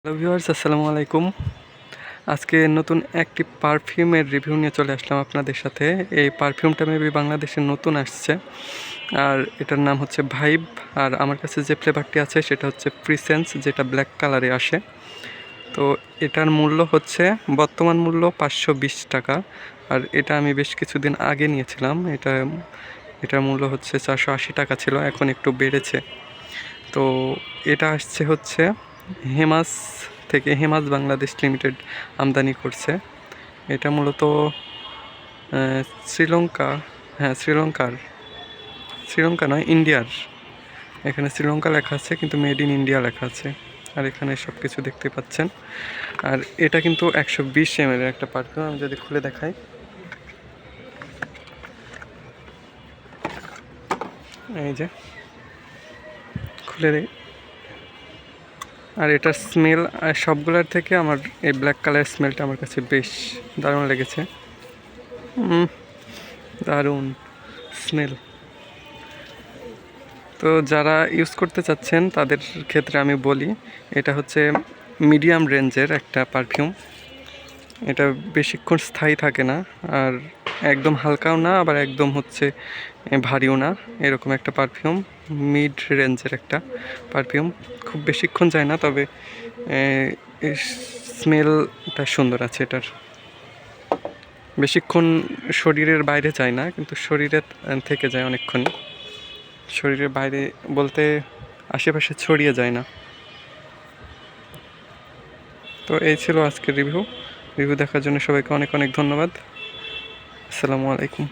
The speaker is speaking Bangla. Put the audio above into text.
হ্যালো ভিউয়ার্স, আসসালামু আলাইকুম। আজকে নতুন একটি পারফিউমের রিভিউ নিয়ে চলে আসলাম আপনাদের সাথে। এই পারফিউমটা মেবি বাংলাদেশে নতুন আসছে, আর এটার নাম হচ্ছে ভাইব। আর আমার কাছে যে ফ্লেভারটি আছে সেটা হচ্ছে প্রিসেন্স, যেটা ব্ল্যাক কালারে আসে। তো এটার মূল্য হচ্ছে, বর্তমান মূল্য 520 টাকা। আর এটা আমি বেশ কিছুদিন আগে নিয়েছিলাম। এটার মূল্য হচ্ছে 480 টাকা ছিল, এখন একটু বেড়েছে। তো এটা আসছে হচ্ছে হেমাস থেকে। হেমাস বাংলাদেশ লিমিটেড আমদানি করছে। এটা মূলত শ্রীলঙ্কা, হ্যাঁ শ্রীলঙ্কা নয়, ইন্ডিয়ার। এখানে শ্রীলঙ্কা লেখা আছে কিন্তু মেড ইন ইন্ডিয়া লেখা আছে। আর এখানে সব কিছু দেখতে পাচ্ছেন। আর এটা কিন্তু 120 ml একটা পারফিউম। আমি যদি খুলে দেখাই, এই যে খুলে দিই। আর এটার স্মেল সবগুলোর থেকে আমার এই ব্ল্যাক কালার স্মেলটা আমার কাছে বেশ দারুণ লেগেছে। দারুণ স্মেল। তো যারা ইউজ করতে চাচ্ছেন তাদের ক্ষেত্রে আমি বলি, এটা হচ্ছে মিডিয়াম রেঞ্জের একটা পারফিউম। এটা বেশিক্ষণ স্থায়ী থাকে না, আর একদম হালকাও না, আবার একদম হচ্ছে ভারীও না। এরকম একটা পারফিউম, মিড রেঞ্জের একটা পারফিউম। খুব বেশিক্ষণ যায় না, তবে স্মেলটা সুন্দর আছে এটার। বেশিক্ষণ শরীরের বাইরে যায় না, কিন্তু শরীরে থেকে যায় অনেকক্ষণ। শরীরের বাইরে বলতে আশেপাশে ছড়িয়ে যায় না। তো এই ছিল আজকের রিভিউ দেখার জন্য সবাইকে অনেক অনেক ধন্যবাদ। আসসালামু আলাইকুম।